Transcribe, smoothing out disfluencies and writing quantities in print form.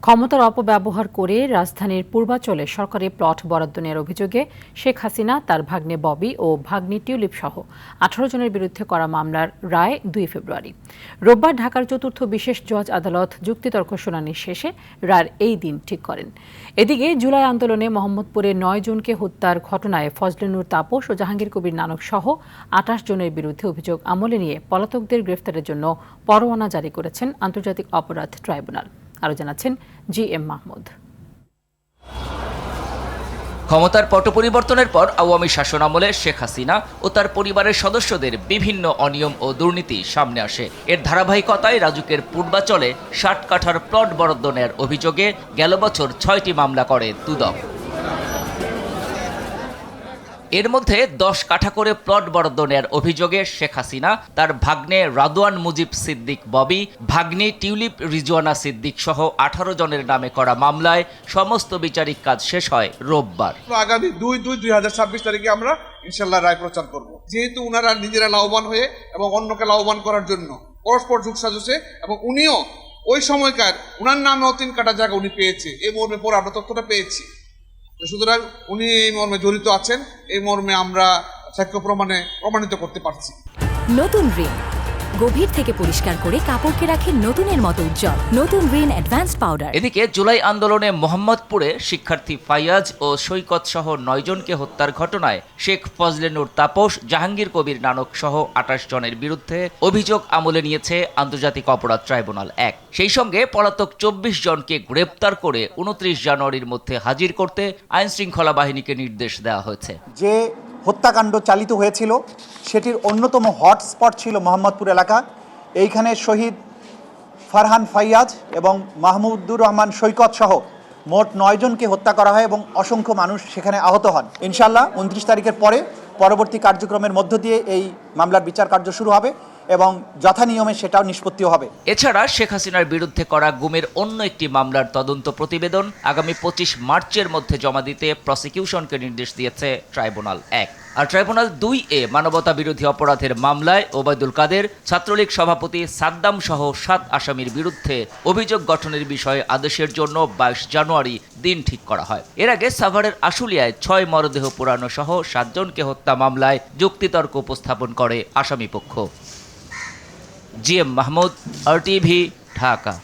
ক্ষমতার অপব্যবহার করে রাজধানীর পূর্বাঞ্চলে সরকারি প্লট বরাদ্দ নেওয়ার অভিযোগে শেখ হাসিনা, তার ভাগ্নে ববি ও ভাগ্নি টিউলিপ সহ 18 জনের বিরুদ্ধে করা মামলার রায় 2 ফেব্রুয়ারি। রোববার ঢাকার চতুর্থ বিশেষ জজ আদালত যুক্তিতর্ক শুনানি শেষে রায়ের এই দিন ঠিক করেন। এদিকে জুলাই আন্দোলনে মোহাম্মদপুরে 9 জনকে হত্যার ঘটনায় ফজলে নূর তাপস ও জাহাঙ্গীর কবির নানক সহ 28 জনের বিরুদ্ধে অভিযোগ আমলে নিয়ে পলাতকদের গ্রেফতারের জন্য পরোয়ানা জারি করেছেন আন্তর্জাতিক অপরাধ ট্রাইব্যুনাল। আরো জানাচ্ছেন জি.এম. মাহমুদ। ক্ষমতার পট পরিবর্তনের পর আওয়ামী শাসন আমলে শেখ হাসিনা ও তার পরিবারের সদস্যদের বিভিন্ন অনিয়ম ও দুর্নীতি সামনে আসে। এর ধারাবাহিকতায় রাজুকের পূর্বাঞ্চলে 60 কাঠার প্লট বরাদ্দ নেয়ার অভিযোগে গেল বছর 6টি মামলা করে দুদক। এর মধ্যে 10 কাঠা করে প্লট বরাদ্দ নেয়ার অভিযোগে শেখ হাসিনা, তার ভাগ্নে রাদওয়ান মুজিব সিদ্দিক ববি, ভাগ্নি টিউলিপ রিজওয়ানা সিদ্দিক সহ 18 জনের নামে করা মামলায় সমস্ত বিচারিক কাজ শেষ হয় রোববার। আগামী 2/2/2026 তারিখে আমরা ইনশাল্লাহ রায় প্রচার করব। যেহেতু উনারা নিজেরা লাভবান হয়ে এবং অন্যকে লাভবান করার জন্য পরস্পর যোগসাজশে এবং উনিও ওই সময়কার উনার নামেও 3 কাঠা জায়গা উনি পেয়েছে, এই মর্মে পরে আমরা তথ্যটা পেয়েছি। সুতরাং উনি এই মর্মে জড়িত আছেন, এই মর্মে আমরা সাক্ষ্য প্রমাণে প্রমাণিত করতে পারছি। নতুন রিন গভীর থেকে পরিষ্কার করে কাপড়কে রাখে নতুনের মতো উজ্জ্বল। নতুন রিন অ্যাডভান্সড পাউডার। এদিকে জুলাই আন্দোলনে মোহাম্মদপুরে শিক্ষার্থী ফাইয়াজ ও সৈকত সহ 9 জনকে হত্যার ঘটনায় শেখ ফজলে নূর তাপস, জাহাঙ্গীর কবির নানক সহ 28 জনের বিরুদ্ধে অভিযোগ আমলে নিয়েছে আন্তর্জাতিক অপরাধ ট্রাইব্যুনাল 1। সেই সঙ্গে পলাতক 24 জনকে গ্রেপ্তার করে 29 জানুয়ারির মধ্যে হাজির করতে আইন শৃঙ্খলা বাহিনীকে নির্দেশ দেওয়া হয়েছে। যে হত্যাকাণ্ড চালিত হয়েছিল সেটির অন্যতম হটস্পট ছিল মোহাম্মদপুর এলাকা। এইখানে শহীদ ফারহান ফাইয়াজ এবং মাহমুদুর রহমান সৈকত সহ মোট 9 জনকে হত্যা করা হয় এবং অসংখ্য মানুষ সেখানে আহত হন। ইনশাল্লাহ 29 তারিখের পরে পরবর্তী কার্যক্রমের মধ্য দিয়ে এই মামলার বিচার কার্য শুরু হবে এবং যথানিয়মে সেটাও নিষ্পত্তিও হবে। এছাড়া শেখ হাসিনার বিরুদ্ধে করা গুমের অন্য একটি মামলার তদন্ত প্রতিবেদন আগামী 25 মার্চের মধ্যে জমা দিতে প্রসিকিউশনকে নির্দেশ দিয়েছে ট্রাইব্যুনাল 1। আর ট্রাইব্যুনাল 2A মানবতা বিরোধী অপরাধের মামলায় ওবায়দুল কাদের, ছাত্রলীগ সভাপতি সাদ্দাম সহ 7 আসামির বিরুদ্ধে অভিযোগ গঠনের বিষয়ে আদেশের জন্য 22 জানুয়ারি দিন ঠিক করা হয়। এর আগে সাভারের আশুলিয়ায় 6 মরদেহ পোড়ানো সহ 7 জনকে হত্যা মামলায় যুক্তিতর্ক উপস্থাপন করে আসামিপক্ষ। জি.এম. মাহমুদ, RTV, ঢাকা।